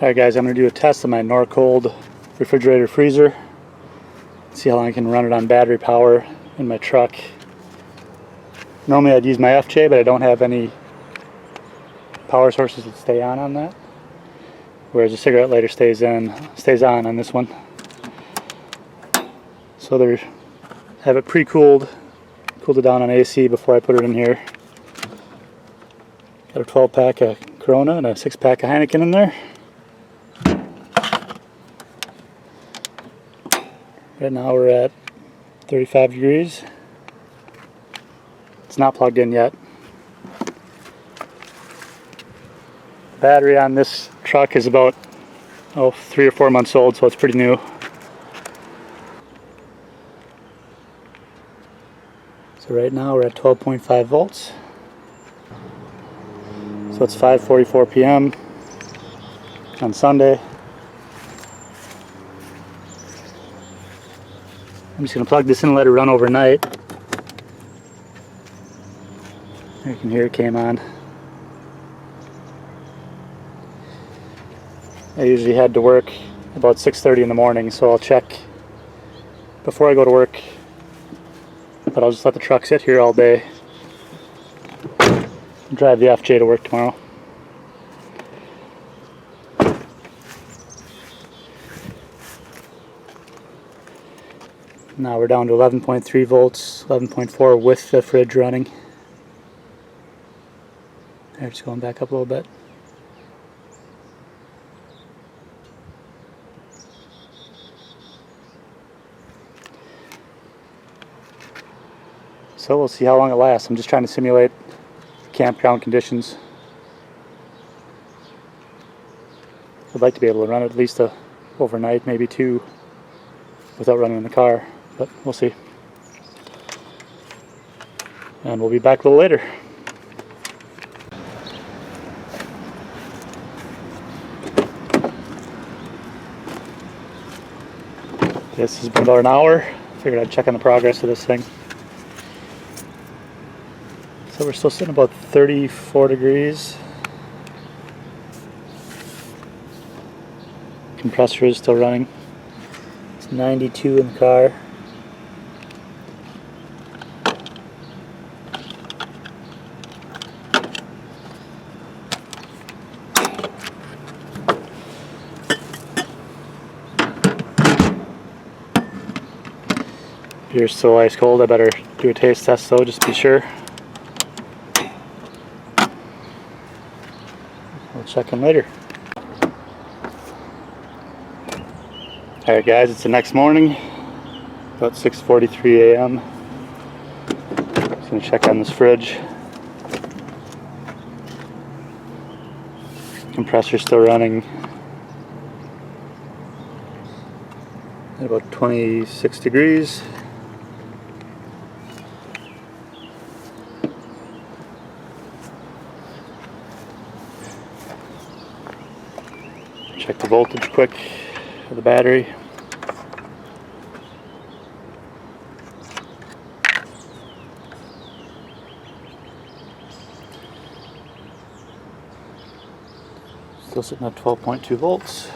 Alright guys, I'm going to do a test of my Norcold refrigerator freezer. See how long I can run it on battery power in my truck. Normally I'd use my FJ, but I don't have any power sources that stay on that. Whereas the cigarette lighter stays on this one. So they have it pre-cooled, cooled it down on AC before I put it in here. Got a 12-pack of Corona and a 6-pack of Heineken in there. Right now we're at 35 degrees. It's not plugged in yet. Battery on this truck is about 3 or 4 months old, so it's pretty new. So right now we're at 12.5 volts. So it's 5:44 p.m. on Sunday. I'm just going to plug this in and let it run overnight. You can hear it came on. I usually head to work about 6:30 in the morning, so I'll check before I go to work. But I'll just let the truck sit here all day and drive the FJ to work tomorrow. Now we're down to 11.3 volts, 11.4 with the fridge running. There, just going back up a little bit. So we'll see how long it lasts. I'm just trying to simulate campground conditions. I'd like to be able to run it at least overnight, maybe 2, without running in the car. But we'll see. And we'll be back a little later. This has been about an hour. Figured I'd check on the progress of this thing. So we're still sitting about 34 degrees. Compressor is still running. It's 92 in the car. Beer's still ice cold. I better do a taste test though, just to be sure. We'll check in later. Alright guys, it's the next morning, about 6:43 a.m. Just going to check on this fridge. Compressor's still running at about 26 degrees. Check the voltage quick of the battery. Still sitting at 12.2 volts.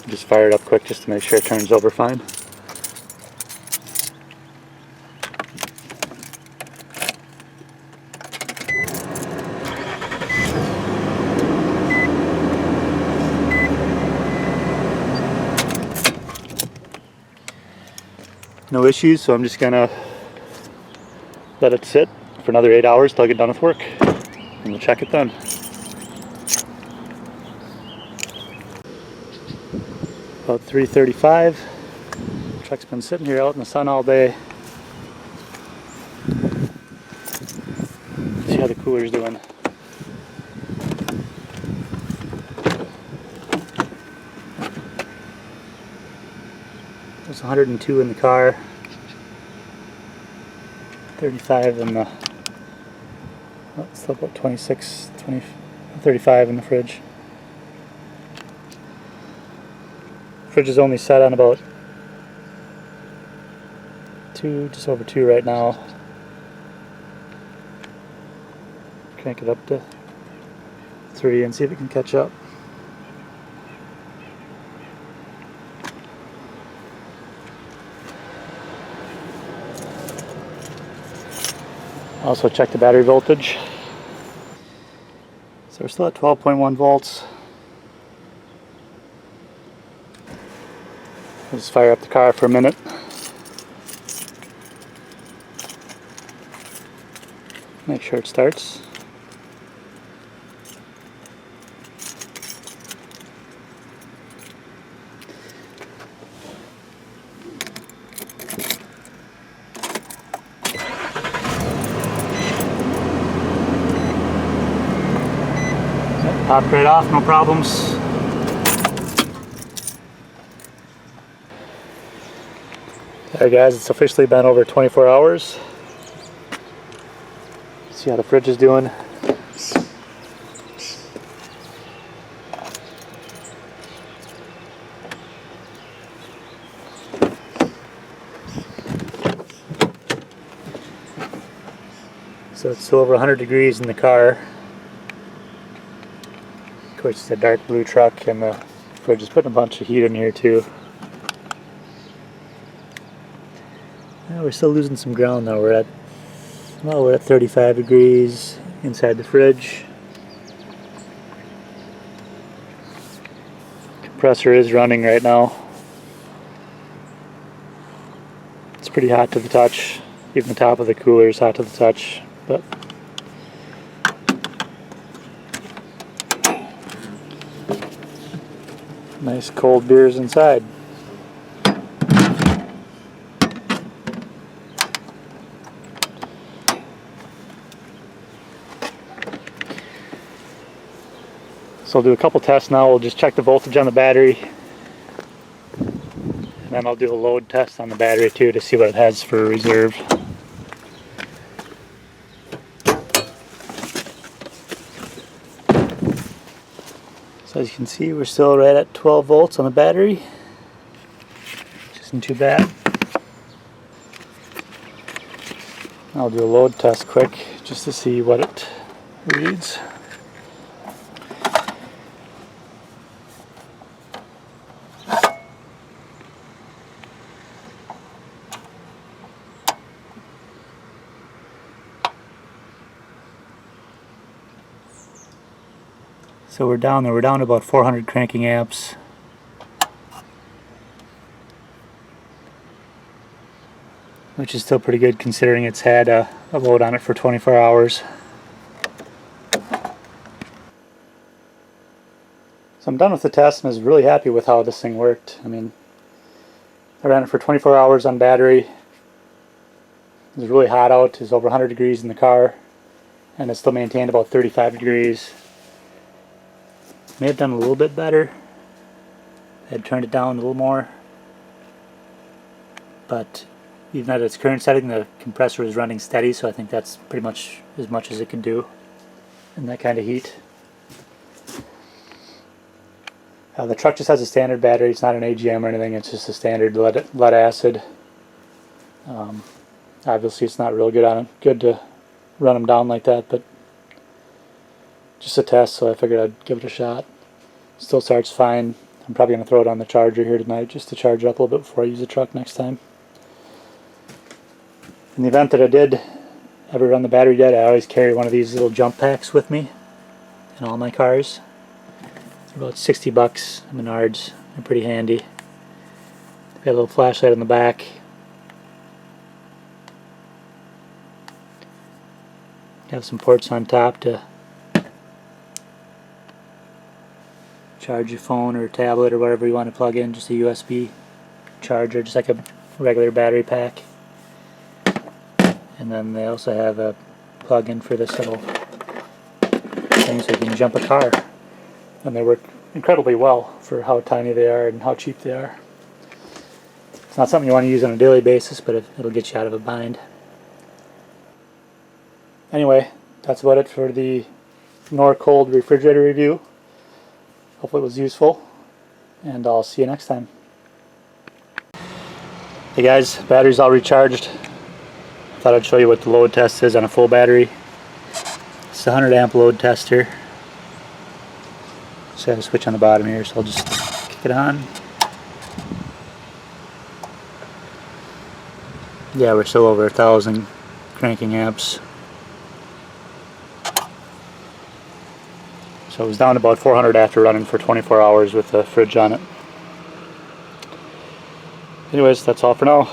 Just fire it up quick just to make sure it turns over fine. No issues, so I'm just gonna let it sit for another 8 hours till I get done with work, and we'll check it then. About 3:35. The truck's been sitting here out in the sun all day. See how the cooler's doing. There's 102 in the car, 35 in the, still about 26, 35 in the fridge. fridge is only set on about 2, just over 2 right now. Crank it up to 3 and see if it can catch up. Also check the battery voltage. So we're still at 12.1 volts. I'll just fire up the car for a minute. Make sure it starts. Popped right off, no problems. Alright guys, it's officially been over 24 hours. See how the fridge is doing. So it's still over 100 degrees in the car. Of course, it's a dark blue truck, and the fridge is putting a bunch of heat in here too. Well, we're still losing some ground though. We're at 35 degrees inside the fridge. Compressor is running right now. It's pretty hot to the touch. Even the top of the cooler is hot to the touch, but nice cold beers inside. So I'll do a couple tests now. We'll just check the voltage on the battery, and then I'll do a load test on the battery too to see what it has for reserve. So as you can see, we're still right at 12 volts on the battery, which isn't too bad. I'll do a load test quick just to see what it reads. So we're down to about 400 cranking amps. Which is still pretty good considering it's had a load on it for 24 hours. So I'm done with the test and I was really happy with how this thing worked. I mean, I ran it for 24 hours on battery. It was really hot out. It was over 100 degrees in the car, and it still maintained about 35 degrees. May have done a little bit better. I had turned it down a little more, but even at its current setting, the compressor was running steady, so I think that's pretty much as it could do in that kind of heat. The truck just has a standard battery. It's not an AGM or anything. It's just a standard lead acid. Obviously, it's not real good to run them down like that, but just a test, so I figured I'd give it a shot. Still starts fine. I'm probably going to throw it on the charger here tonight just to charge it up a little bit before I use the truck next time. In the event that I did ever run the battery dead, I always carry one of these little jump packs with me in all my cars. They're about $60 at Menards. They're pretty handy. They've got a little flashlight on the back. Have some ports on top to charge your phone or tablet or whatever you want to plug in. Just a USB charger, just like a regular battery pack. And then they also have a plug-in for this little thing so you can jump a car. And they work incredibly well for how tiny they are and how cheap they are. It's not something you want to use on a daily basis, but it'll get you out of a bind. Anyway, that's about it for the Norcold refrigerator review. Hopefully it was useful, and I'll see you next time. Hey guys, battery's all recharged. Thought I'd show you what the load test is on a full battery. It's a 100 amp load test here. So I have a switch on the bottom here, so I'll just kick it on. Yeah, we're still over 1,000 cranking amps. So it was down to about 400 after running for 24 hours with the fridge on it. Anyways, that's all for now.